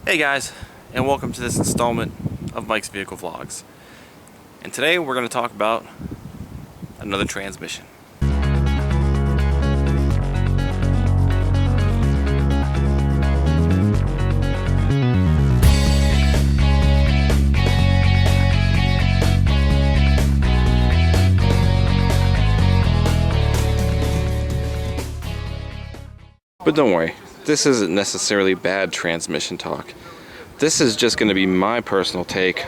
Hey guys, and welcome to this installment of Mike's Vehicle Vlogs. And today we're going to talk about another transmission. But don't worry, this isn't necessarily bad transmission talk. This is just going to be my personal take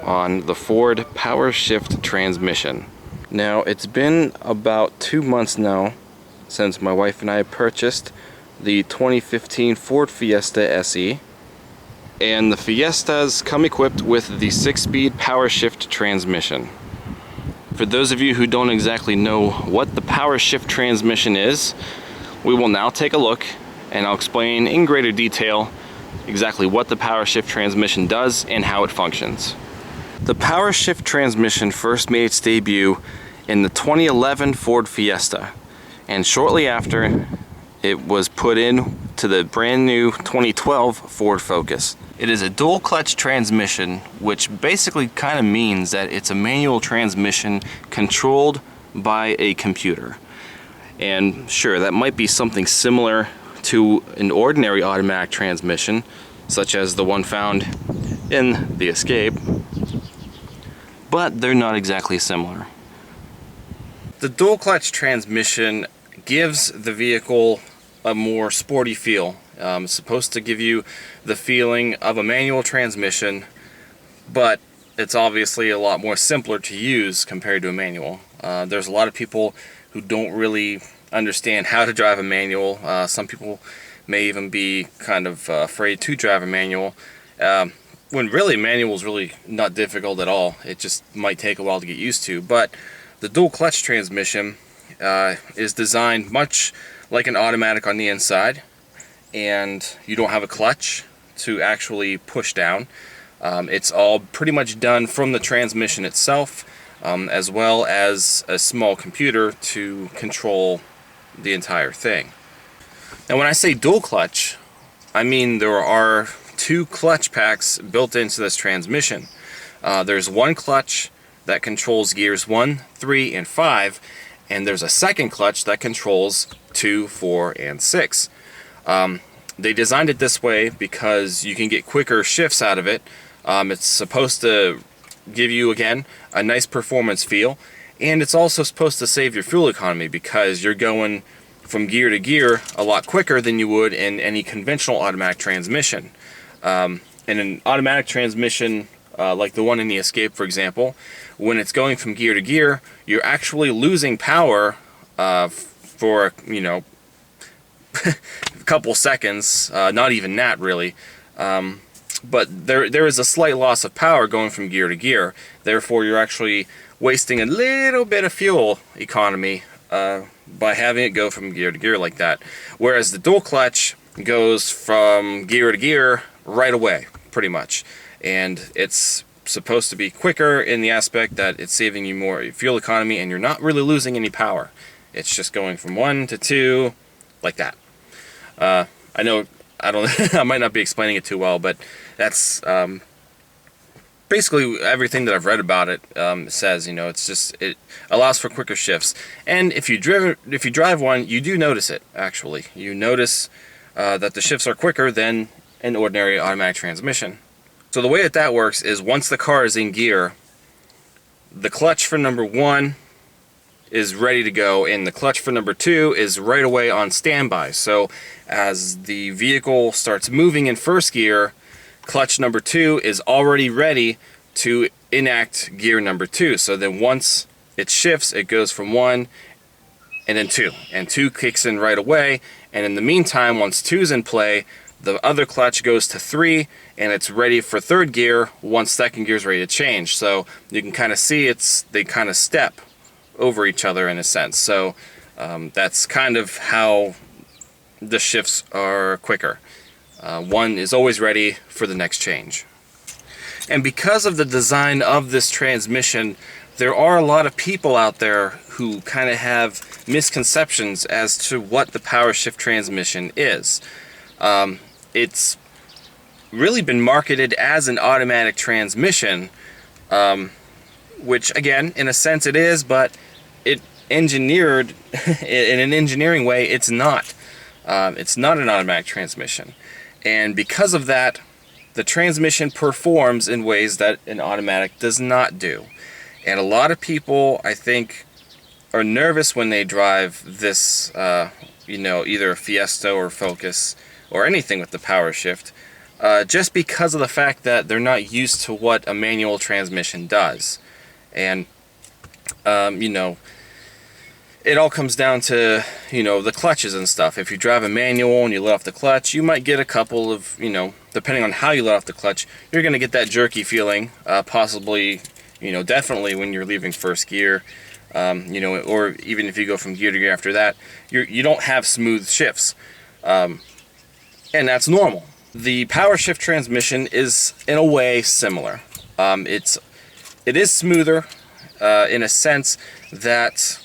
on the Ford PowerShift transmission. Now, it's been about 2 months now since my wife and I purchased the 2015 Ford Fiesta SE. And the Fiestas come equipped with the 6-speed PowerShift transmission. For those of you who don't exactly know what the PowerShift transmission is, we will now take a look and I'll explain in greater detail exactly what the PowerShift transmission does and how it functions. The PowerShift transmission first made its debut in the 2011 Ford Fiesta, and shortly after it was put in to the brand new 2012 Ford Focus. It is a dual clutch transmission, which basically kind of means that it's a manual transmission controlled by a computer. And sure, that might be something similar to an ordinary automatic transmission, such as the one found in the Escape, but they're not exactly similar. The dual clutch transmission gives the vehicle a more sporty feel. It's supposed to give you the feeling of a manual transmission, but it's obviously a lot more simpler to use compared to a manual. There's a lot of people who don't really understand how to drive a manual. Some people may even be kind of afraid to drive a manual, when really manual is really not difficult at all. It just might take a while to get used to. But the dual clutch transmission is designed much like an automatic on the inside, and you don't have a clutch to actually push down. It's all pretty much done from the transmission itself, as well as a small computer to control the entire thing. Now, when I say dual clutch, I mean there are 2 clutch packs built into this transmission. There's one clutch that controls gears 1, 3, and 5, and there's a second clutch that controls 2, 4, and 6. They designed it this way because you can get quicker shifts out of it. It's supposed to give you, again, a nice performance feel, and it's also supposed to save your fuel economy because you're going from gear to gear a lot quicker than you would in any conventional automatic transmission. In an automatic transmission, like the one in the Escape, for example, when it's going from gear to gear, you're actually losing power for, a couple seconds, not even that really. But there is a slight loss of power going from gear to gear. Therefore, you're actually wasting a little bit of fuel economy by having it go from gear to gear like that. Whereas the dual clutch goes from gear to gear right away, pretty much. And it's supposed to be quicker in the aspect that it's saving you more fuel economy and you're not really losing any power. It's just going from 1 to 2 like that. I know I might not be explaining it too well, but that's basically everything that I've read about it says. It allows for quicker shifts, and if you drive one, you do notice it. Actually, you notice that the shifts are quicker than an ordinary automatic transmission. So the way that works is once the car is in gear, the clutch for number 1 is ready to go, and the clutch for number 2 is right away on standby. So as the vehicle starts moving in first gear, clutch number 2 is already ready to enact gear number 2. So then once it shifts, it goes from 1 and then 2, and 2 kicks in right away. And in the meantime, once 2's in play, the other clutch goes to 3, and it's ready for third gear once second gear is ready to change. So you can kind of see they kind of step over each other in a sense. So that's kind of how the shifts are quicker. One is always ready for the next change. And because of the design of this transmission, there are a lot of people out there who kind of have misconceptions as to what the PowerShift transmission is. It's really been marketed as an automatic transmission, which again, in a sense it is, but it engineered in an engineering way, it's not. It's not an automatic transmission. And because of that, the transmission performs in ways that an automatic does not do. And a lot of people, I think, are nervous when they drive this, you know, either a Fiesta or Focus or anything with the PowerShift, just because of the fact that they're not used to what a manual transmission does. And, you know, it all comes down to, you know, the clutches and stuff. If you drive a manual and you let off the clutch, you might get a couple of, you know, depending on how you let off the clutch, you're going to get that jerky feeling, possibly, you know, definitely when you're leaving first gear, you know, or even if you go from gear to gear after that, you don't have smooth shifts, and that's normal. The PowerShift transmission is, in a way, similar. It is smoother in a sense that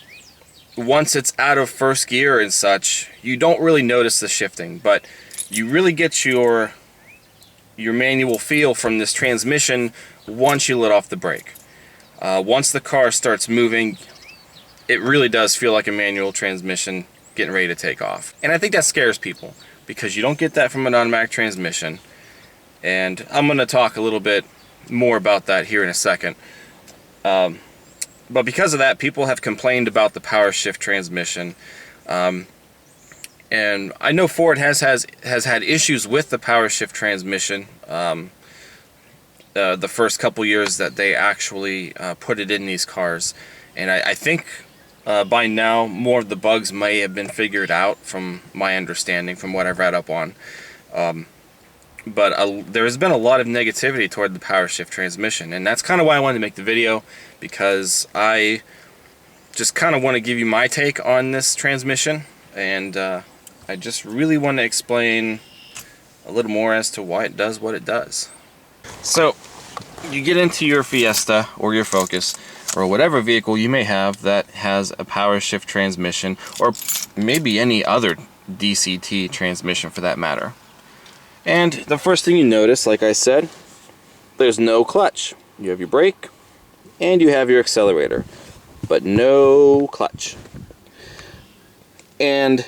once it's out of first gear and such, you don't really notice the shifting, but you really get your manual feel from this transmission once you let off the brake. Once the car starts moving, it really does feel like a manual transmission getting ready to take off. And I think that scares people, because you don't get that from an automatic transmission. And I'm going to talk a little bit more about that here in a second. But because of that, people have complained about the PowerShift transmission. And I know Ford has had issues with the PowerShift transmission the first couple years that they actually put it in these cars. And I think by now more of the bugs may have been figured out, from my understanding, from what I've read up on. But there has been a lot of negativity toward the PowerShift transmission, and that's kind of why I wanted to make the video, because I just kind of want to give you my take on this transmission, and I just really want to explain a little more as to why it does what it does. So, you get into your Fiesta or your Focus or whatever vehicle you may have that has a PowerShift transmission, or maybe any other DCT transmission for that matter. And the first thing you notice, like I said, there's no clutch. You have your brake and you have your accelerator, but no clutch. And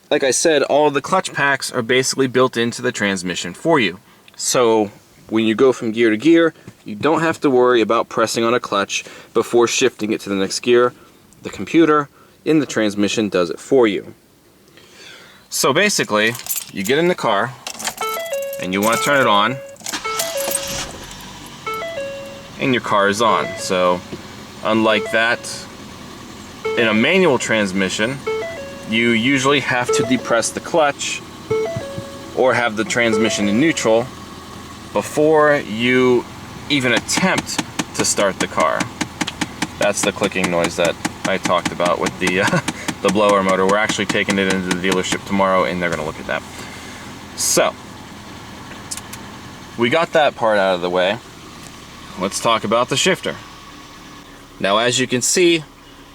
like I said, all the clutch packs are basically built into the transmission for you. So when you go from gear to gear, you don't have to worry about pressing on a clutch before shifting it to the next gear. The computer in the transmission does it for you. So basically, you get in the car and you want to turn it on, and your car is on. So unlike that, in a manual transmission, you usually have to depress the clutch or have the transmission in neutral before you even attempt to start the car. That's the clicking noise that I talked about with the the blower motor. We're actually taking it into the dealership tomorrow, and they're going to look at that. So we got that part out of the way. Let's talk about the shifter. Now, as you can see,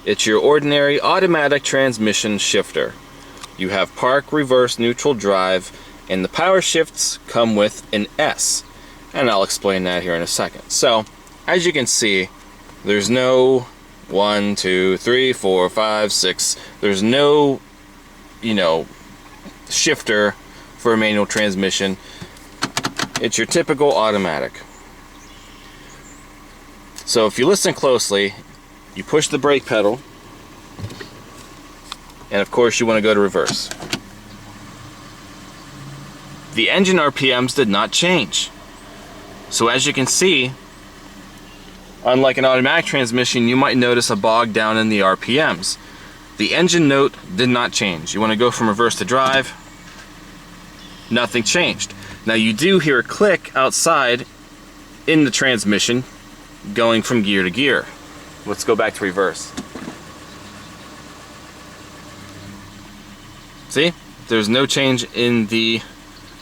it's your ordinary automatic transmission shifter. You have park, reverse, neutral, drive, and the power shifts come with an S. And I'll explain that here in a second. So, as you can see, there's no 1, 2, 3, 4, 5, 6. There's no, you know, shifter for a manual transmission. It's your typical automatic. So if you listen closely, you push the brake pedal, and of course you want to go to reverse. The engine RPMs did not change. So as you can see, unlike an automatic transmission, you might notice a bog down in the RPMs. The engine note did not change. You want to go from reverse to drive, nothing changed. Now you do hear a click outside in the transmission going from gear to gear. Let's go back to reverse. See? There's no change in the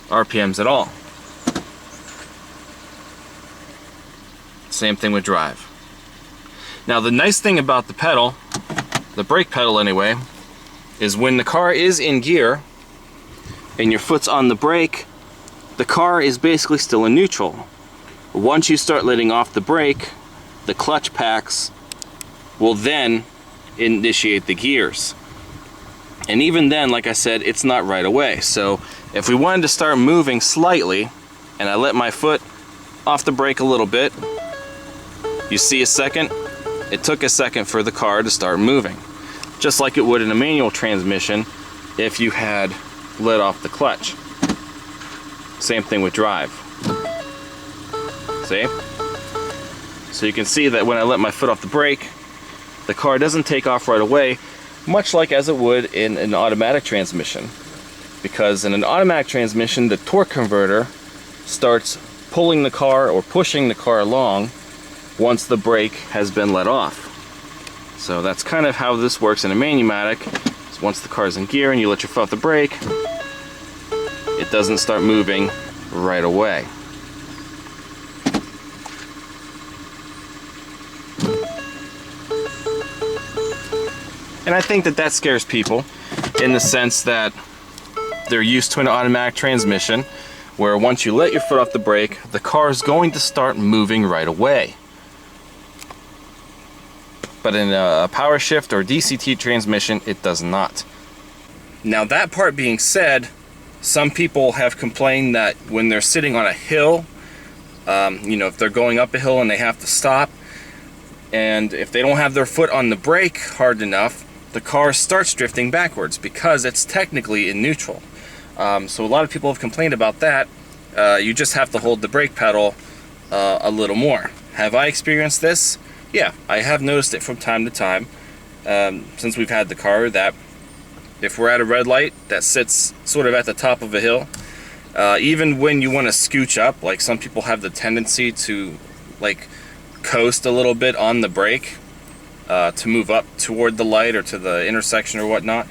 RPMs at all. Same thing with drive. Now the nice thing about the pedal, the brake pedal anyway, is when the car is in gear and your foot's on the brake, the car is basically still in neutral. Once you start letting off the brake, the clutch packs will then initiate the gears. And even then, like I said, it's not right away. So if we wanted to start moving slightly, and I let my foot off the brake a little bit, you see a second? It took a second for the car to start moving. Just like it would in a manual transmission if you had let off the clutch. Same thing with drive. See? So you can see that when I let my foot off the brake, the car doesn't take off right away, much like as it would in an automatic transmission. Because in an automatic transmission, the torque converter starts pulling the car or pushing the car along once the brake has been let off. So that's kind of how this works in a manumatic. So once the car's in gear and you let your foot off the brake, it doesn't start moving right away. And I think that that scares people in the sense that they're used to an automatic transmission where once you let your foot off the brake, the car is going to start moving right away. But in a PowerShift or DCT transmission, it does not. Now that part being said, some people have complained that when they're sitting on a hill, you know, if they're going up a hill and they have to stop, and if they don't have their foot on the brake hard enough, the car starts drifting backwards because it's technically in neutral. So a lot of people have complained about that. You just have to hold the brake pedal a little more. Have I experienced this? Yeah, I have noticed it from time to time since we've had the car, that if we're at a red light that sits sort of at the top of a hill, even when you want to scooch up, like some people have the tendency to like coast a little bit on the brake to move up toward the light or to the intersection or whatnot,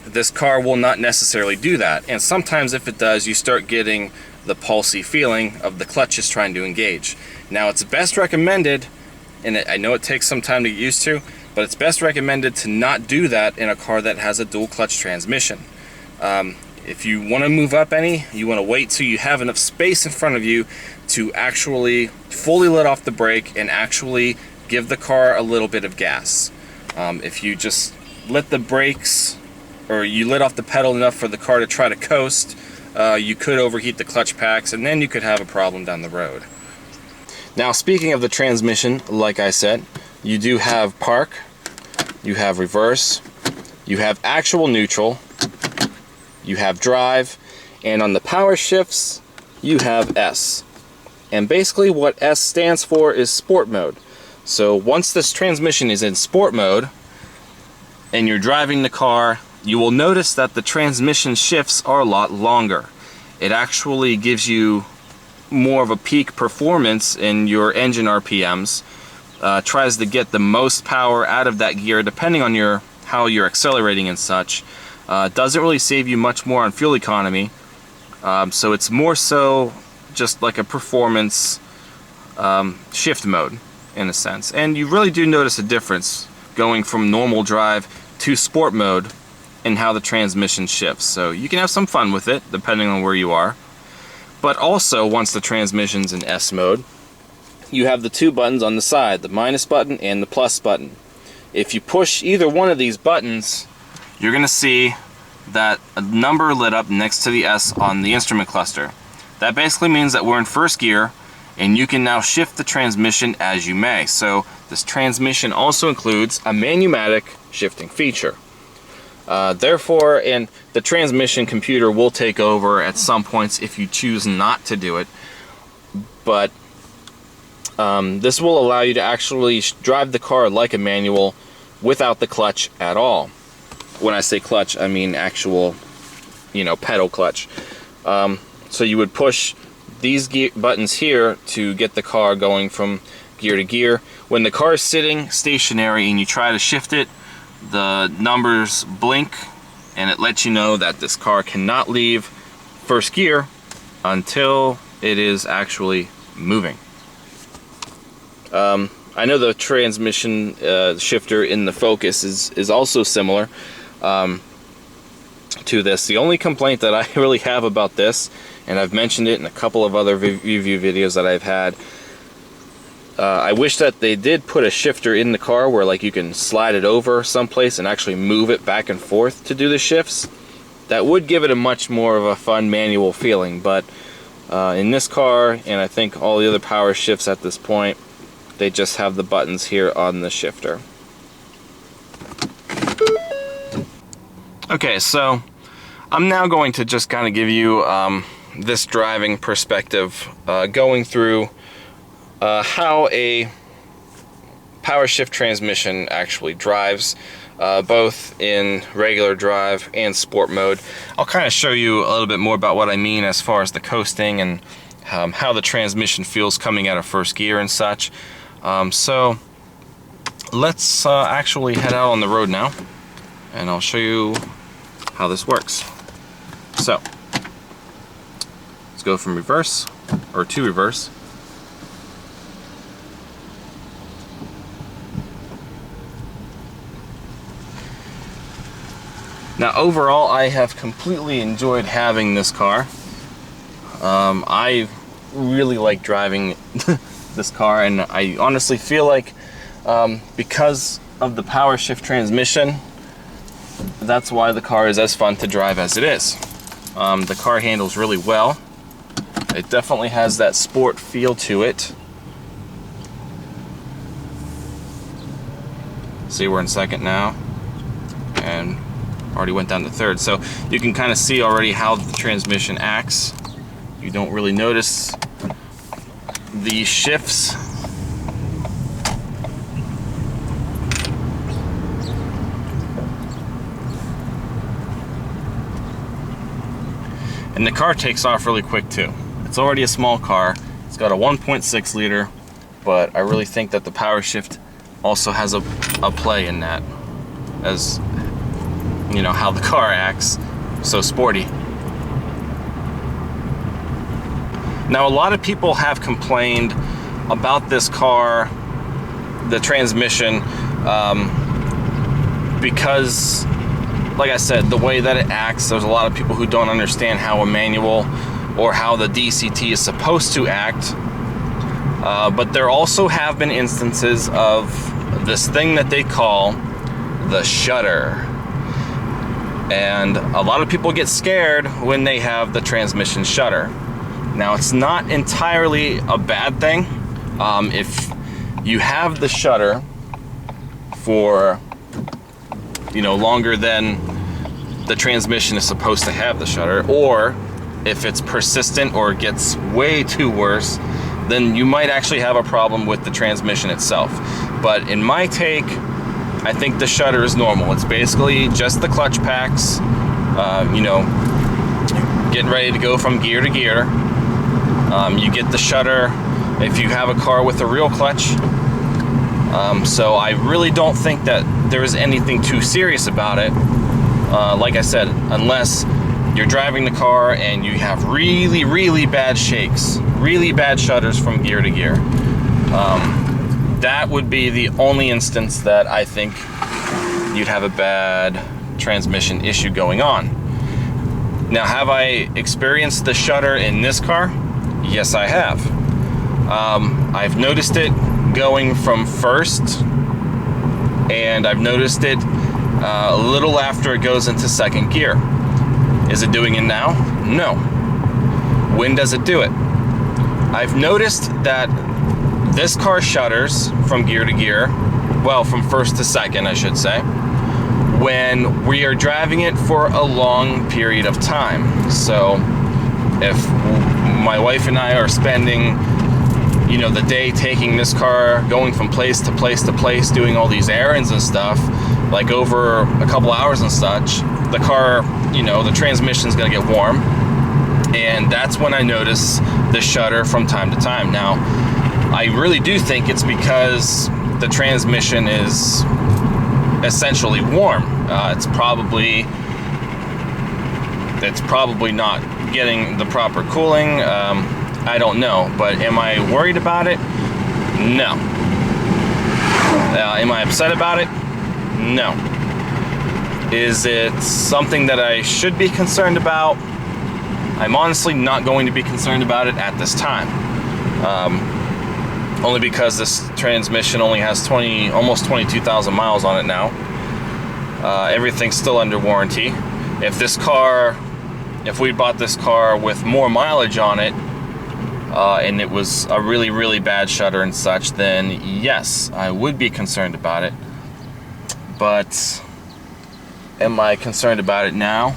this car will not necessarily do that. And sometimes if it does, you start getting the pulsy feeling of the clutch is trying to engage. Now it's best recommended, and I know it takes some time to get used to, but it's best recommended to not do that in a car that has a dual clutch transmission. If you want to move up any, you want to wait till you have enough space in front of you to actually fully let off the brake and actually give the car a little bit of gas. If you just let the brakes, or you let off the pedal enough for the car to try to coast, you could overheat the clutch packs, and then you could have a problem down the road. Now, speaking of the transmission, like I said, you do have park, you have reverse, you have actual neutral, you have drive, and on the power shifts, you have S. And basically what S stands for is sport mode. So once this transmission is in sport mode, and you're driving the car, you will notice that the transmission shifts are a lot longer. It actually gives you more of a peak performance in your engine RPMs, tries to get the most power out of that gear depending on how you're accelerating and such. Doesn't really save you much more on fuel economy, so it's more so just like a performance shift mode in a sense. And you really do notice a difference going from normal drive to sport mode and how the transmission shifts. So you can have some fun with it depending on where you are. But also, once the transmission's in S mode, you have the two buttons on the side, the minus button and the plus button. If you push either one of these buttons, you're going to see that a number lit up next to the S on the instrument cluster. That basically means that we're in first gear, and you can now shift the transmission as you may. So this transmission also includes a manumatic shifting feature. Therefore, and the transmission computer will take over at some points if you choose not to do it, but this will allow you to actually drive the car like a manual without the clutch at all. When I say clutch, I mean actual, pedal clutch. So you would push these buttons here to get the car going from gear to gear. When the car is sitting stationary and you try to shift it, the numbers blink and it lets you know that this car cannot leave first gear until it is actually moving. I know the transmission shifter in the Focus is also similar. to this. The only complaint that I really have about this, and I've mentioned it in a couple of other review videos that I've had, I wish that they did put a shifter in the car where like you can slide it over someplace and actually move it back and forth to do the shifts. That would give it a much more of a fun manual feeling, but in this car, and I think all the other power shifts at this point, they just have the buttons here on the shifter. Okay, so I'm now going to just kind of give you this driving perspective, going through how a PowerShift transmission actually drives, both in regular drive and sport mode. I'll kind of show you a little bit more about what I mean as far as the coasting and how the transmission feels coming out of first gear and such. So let's actually head out on the road now, and I'll show you how this works. So let's go from reverse, or to reverse. Now overall, I have completely enjoyed having this car. I really like driving this car, and I honestly feel like because of the PowerShift transmission, that's why the car is as fun to drive as it is. The car handles really well. It definitely has that sport feel to it. See, we're in second now, and already went down to third. So you can kind of see already how the transmission acts. You don't really notice the shifts. And the car takes off really quick too. It's already a small car. It's got a 1.6 liter, but I really think that the PowerShift also has a play in that, as you know, how the car acts so sporty. Now, a lot of people have complained about this car, the transmission, because, like I said, the way that it acts, there's a lot of people who don't understand how a manual or how the DCT is supposed to act. But there also have been instances of this thing that they call the shudder. And a lot of people get scared when they have the transmission shudder. Now, it's not entirely a bad thing. If you have the shudder for, you know, longer than the transmission is supposed to have the shudder, or if it's persistent or gets way too worse, then you might actually have a problem with the transmission itself. But in my take, I think the shudder is normal. It's basically just the clutch packs, you know, getting ready to go from gear to gear. You get the shudder if you have a car with a real clutch. So I really don't think that there is anything too serious about it. Like I said, unless you're driving the car and you have really, really bad shakes, really bad shudders from gear to gear. That would be the only instance that I think you'd have a bad transmission issue going on. Now, have I experienced the shudder in this car? Yes, I have. I've noticed it going from first, and I've noticed it a little after it goes into second gear. Is it doing it now? No. When does it do it? I've noticed that this car shudders from gear to gear, well, from first to second, I should say, when we are driving it for a long period of time. So if my wife and I are spending, you know, the day taking this car, going from place to place to place, doing all these errands and stuff, like over a couple hours and such, the car, you know, the transmission's gonna get warm, and that's when I notice the shudder from time to time. Now, I really do think it's because the transmission is essentially warm. It's probably not getting the proper cooling. I don't know, but am I worried about it? No. Am I upset about it? No. Is it something that I should be concerned about? I'm honestly not going to be concerned about it at this time. Only because this transmission only has almost 22,000 miles on it now. Everything's still under warranty. If we bought this car with more mileage on it, and it was a really, really bad shudder and such, then yes, I would be concerned about it. But am I concerned about it now?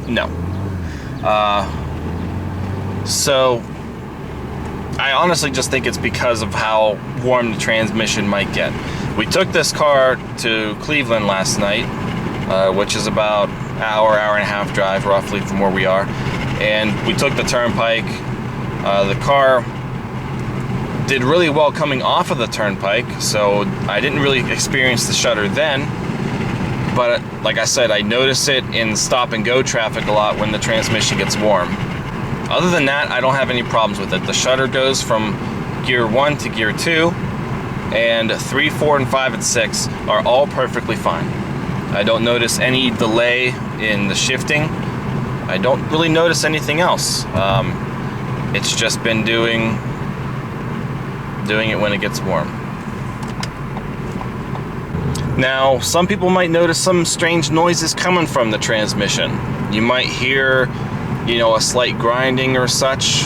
No. So I honestly just think it's because of how warm the transmission might get. We took this car to Cleveland last night, which is about hour and a half drive roughly from where we are, and we took the turnpike. The car did really well coming off of the turnpike, so I didn't really experience the shudder then, but like I said, I notice it in stop and go traffic a lot when the transmission gets warm. Other than that, I don't have any problems with it. The shudder goes from gear 1 to gear 2, and 3, 4, and 5, and 6 are all perfectly fine. I don't notice any delay in the shifting. I don't really notice anything else. It's just been doing it when it gets warm. Now, some people might notice some strange noises coming from the transmission. You might hear, a slight grinding or such.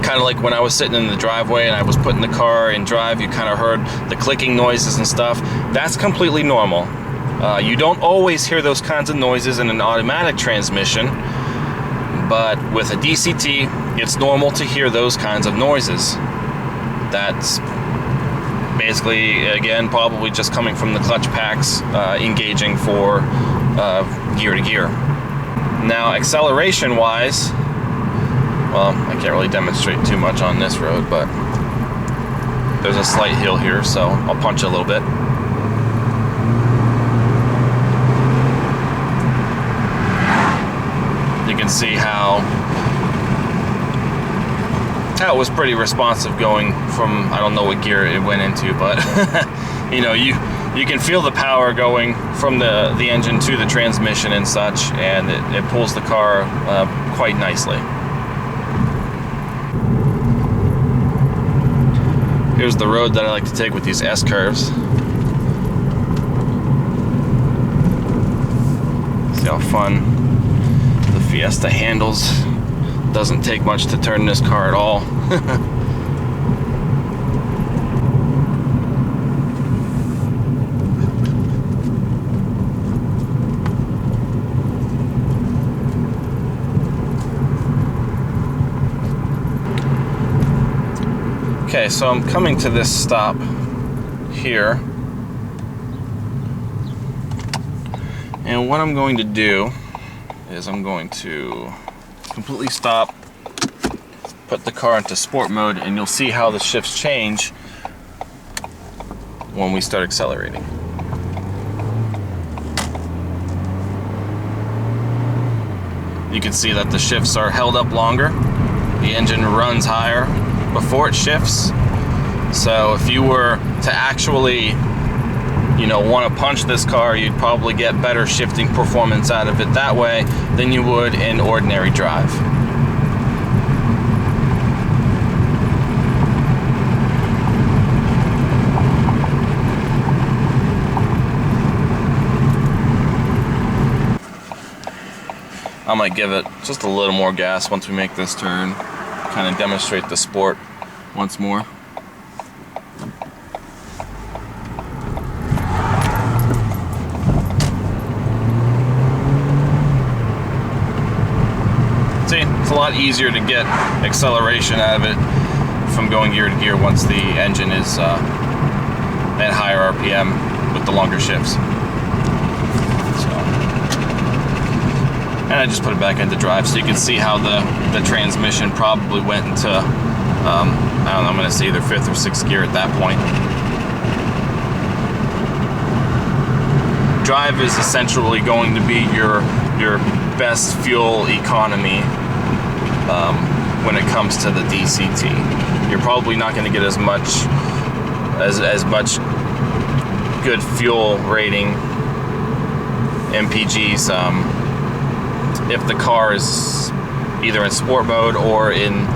Kind of like when I was sitting in the driveway and I was putting the car in drive, you kind of heard the clicking noises and stuff. That's completely normal. You don't always hear those kinds of noises in an automatic transmission, but with a DCT, it's normal to hear those kinds of noises. That's basically, again, probably just coming from the clutch packs engaging for gear to gear. Now, acceleration wise, well, I can't really demonstrate too much on this road, but there's a slight hill here, so I'll punch a little bit. You can see how it was pretty responsive going from, I don't know what gear it went into, but you can feel the power going from the engine to the transmission and such, and it pulls the car quite nicely. Here's the road that I like to take with these S-curves. See how fun the Fiesta handles. Doesn't take much to turn this car at all. Okay, so I'm coming to this stop here, and what I'm going to do is I'm going to completely stop, put the car into sport mode, and you'll see how the shifts change when we start accelerating. You can see that the shifts are held up longer, the engine runs higher before it shifts. So if you were to actually want to punch this car, you'd probably get better shifting performance out of it that way than you would in ordinary drive. I might give it just a little more gas once we make this turn, kind of demonstrate the sport once more. See, it's a lot easier to get acceleration out of it from going gear to gear once the engine is at higher RPM with the longer shifts. And I just put it back into drive, so you can see how the transmission probably went into, I don't know, I'm going to say either 5th or 6th gear at that point. Drive is essentially going to be your best fuel economy when it comes to the DCT. You're probably not going to get as much good fuel rating MPGs if the car is either in sport mode or in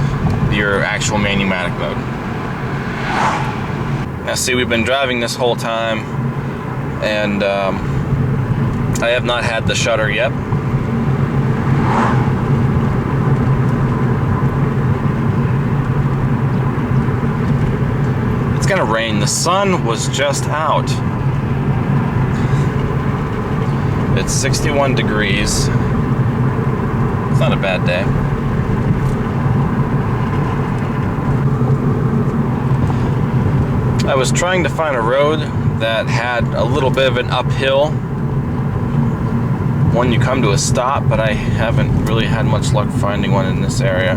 your actual manumatic mode. Now see, we've been driving this whole time, and I have not had the shudder yet. It's gonna rain. The sun was just out. It's 61 degrees. It's not a bad day. I was trying to find a road that had a little bit of an uphill when you come to a stop, but I haven't really had much luck finding one in this area.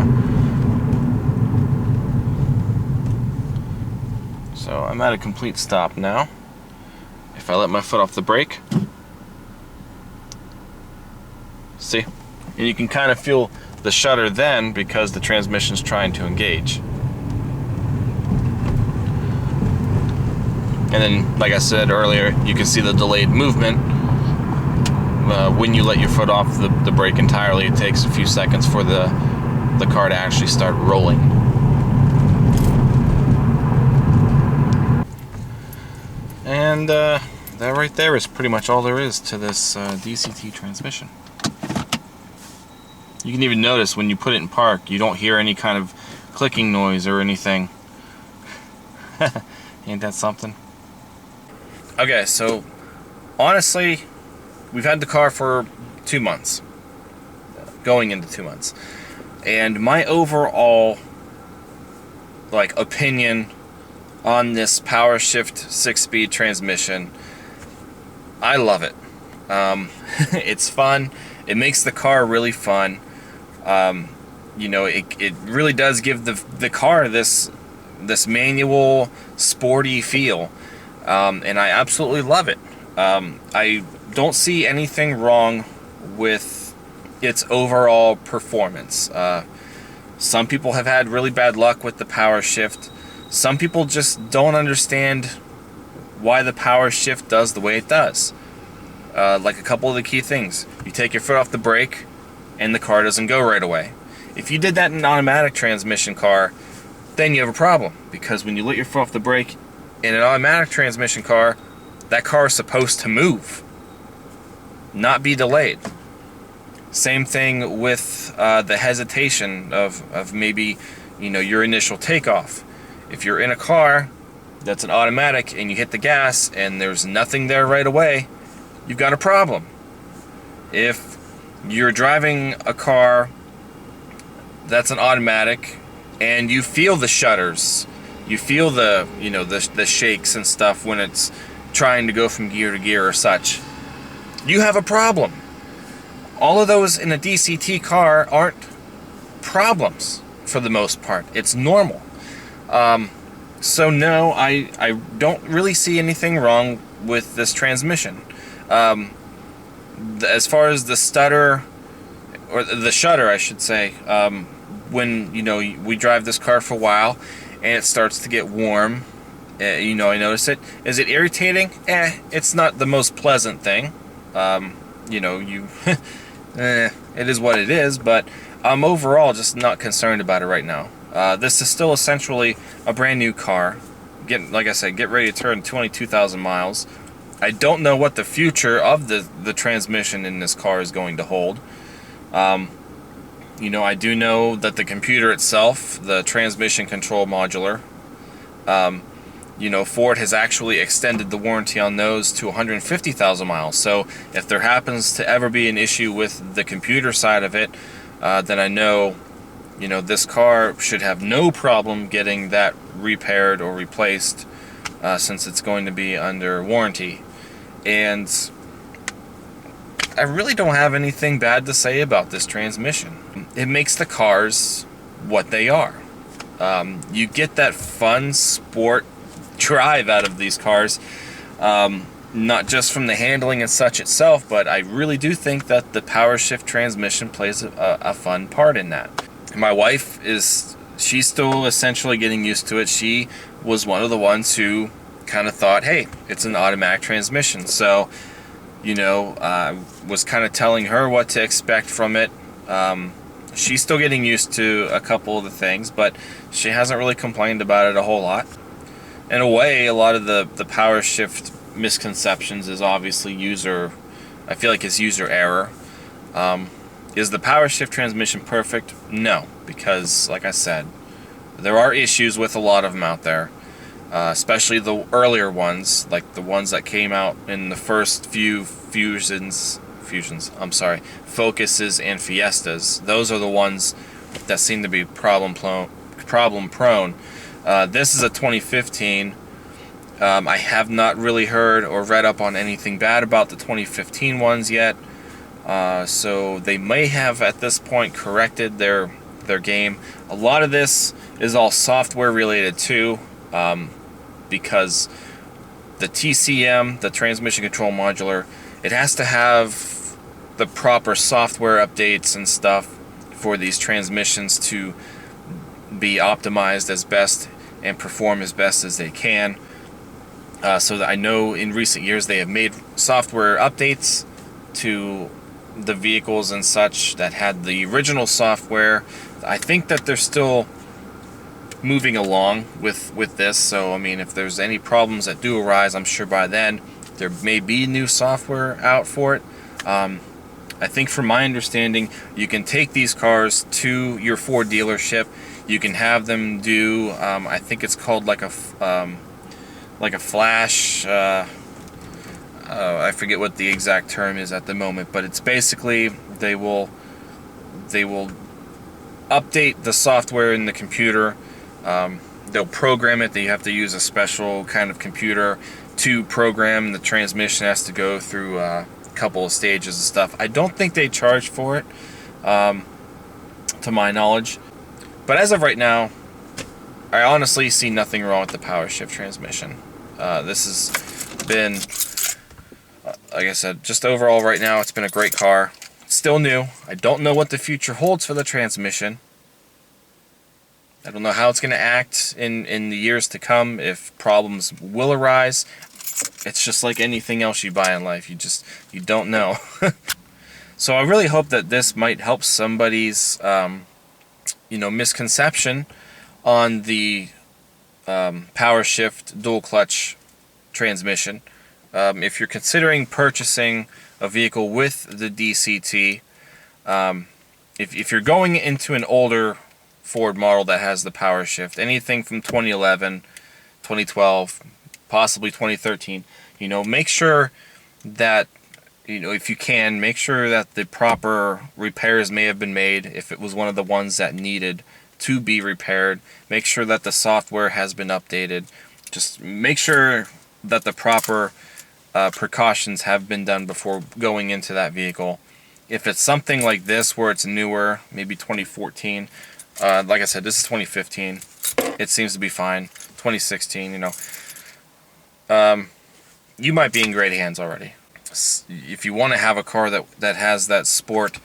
So I'm at a complete stop now. If I let my foot off the brake, see? And you can kind of feel the shudder then because the transmission's trying to engage. And then, like I said earlier, you can see the delayed movement. When you let your foot off the brake entirely, it takes a few seconds for the car to actually start rolling. And that right there is pretty much all there is to this DCT transmission. You can even notice when you put it in park, you don't hear any kind of clicking noise or anything. Ain't that something? Okay, so honestly, we've had the car for 2 months, going into 2 months, and my overall opinion on this PowerShift 6-speed transmission, I love it. It's fun. It makes the car really fun. You know, it really does give the car this manual, sporty feel. And I absolutely love it. I don't see anything wrong with its overall performance. Some people have had really bad luck with the PowerShift. Some people just don't understand why the PowerShift does the way it does. Like a couple of the key things. You take your foot off the brake and the car doesn't go right away. If you did that in an automatic transmission car, then you have a problem, because when you let your foot off the brake in an automatic transmission car, that car is supposed to move, not be delayed. Same thing with the hesitation of maybe, you know, your initial takeoff. If you're in a car that's an automatic and you hit the gas and there's nothing there right away, you've got a problem. If you're driving a car that's an automatic and you feel the shudders, you feel the, you know, the shakes and stuff when it's trying to go from gear to gear or such, you have a problem. All of those in a DCT car aren't problems for the most part. It's normal. So no, I don't really see anything wrong with this transmission. As far as the stutter, or the shudder, I should say, when, you know, we drive this car for a while and it starts to get warm, you know, I notice it. Is it irritating? It's not the most pleasant thing. You know, it is what it is, but I'm overall just not concerned about it right now. This is still essentially a brand new car. Like I said, get ready to turn 22,000 miles. I don't know what the future of the transmission in this car is going to hold. You know, I do know that the computer itself, the transmission control modular, you know, Ford has actually extended the warranty on those to 150,000 miles. So if there happens to ever be an issue with the computer side of it, then I know, you know, this car should have no problem getting that repaired or replaced, since it's going to be under warranty. And I really don't have anything bad to say about this transmission. It makes the cars what they are. You get that fun sport drive out of these cars, not just from the handling and such itself, but I really do think that the PowerShift transmission plays a fun part in that. My wife she's still essentially getting used to it. She was one of the ones who kind of thought, hey, it's an automatic transmission. So You know, was kind of telling her what to expect from it. She's still getting used to a couple of the things, but she hasn't really complained about it a whole lot. In a way, a lot of the PowerShift misconceptions is obviously I feel like it's user error. Is the PowerShift transmission perfect? No, because like I said, there are issues with a lot of them out there, especially the earlier ones, like the ones that came out in the first few Focuses and Fiestas. Those are the ones that seem to be problem prone. This is a 2015. I have not really heard or read up on anything bad about the 2015 ones yet. So they may have at this point corrected their game. A lot of this is all software related too, because the TCM, the transmission control modular, it has to have the proper software updates and stuff for these transmissions to be optimized as best and perform as best as they can. So that I know in recent years they have made software updates to the vehicles and such that had the original software. I think that they're still moving along with this, so I mean, if there's any problems that do arise, I'm sure by then there may be new software out for it. I think from my understanding, you can take these cars to your Ford dealership. You can have them do, I think it's called like a flash, I forget what the exact term is at the moment, but it's basically they will update the software in the computer. They'll program it. They have to use a special kind of computer to program. The transmission has to go through a couple of stages and stuff. I don't think they charge for it, to my knowledge. But as of right now, I honestly see nothing wrong with the PowerShift transmission. This has been, like I said, just overall right now, it's been a great car. It's still new. I don't know what the future holds for the transmission. I don't know how it's going to act in the years to come, if problems will arise. It's just like anything else you buy in life. You don't know. So I really hope that this might help somebody's, misconception on the PowerShift Duel Clutch Transmission. If you're considering purchasing a vehicle with the DCT, if you're going into an older Ford model that has the PowerShift, anything from 2011, 2012, possibly 2013, make sure that, if you can, make sure that the proper repairs may have been made. If it was one of the ones that needed to be repaired, make sure that the software has been updated. Just make sure that the proper precautions have been done before going into that vehicle. If it's something like this where it's newer, maybe 2014, like I said, this is 2015, it seems to be fine. 2016, you might be in great hands already. If you want to have a car that has that sport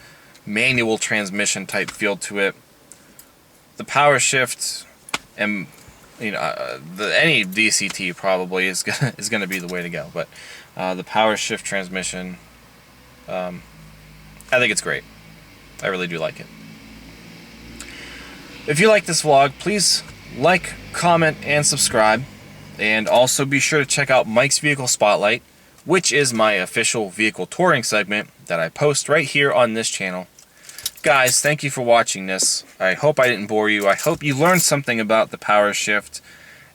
manual transmission type feel to it, the PowerShift and any DCT probably is gonna be the way to go. But the PowerShift transmission, I think it's great. I really do like it. If you like this vlog, please like, comment, and subscribe. And also be sure to check out Mike's Vehicle Spotlight, which is my official vehicle touring segment that I post right here on this channel. Guys, thank you for watching this. I hope I didn't bore you. I hope you learned something about the PowerShift.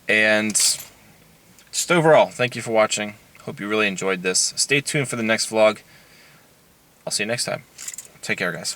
And just overall, thank you for watching. Hope you really enjoyed this. Stay tuned for the next vlog. I'll see you next time. Take care, guys.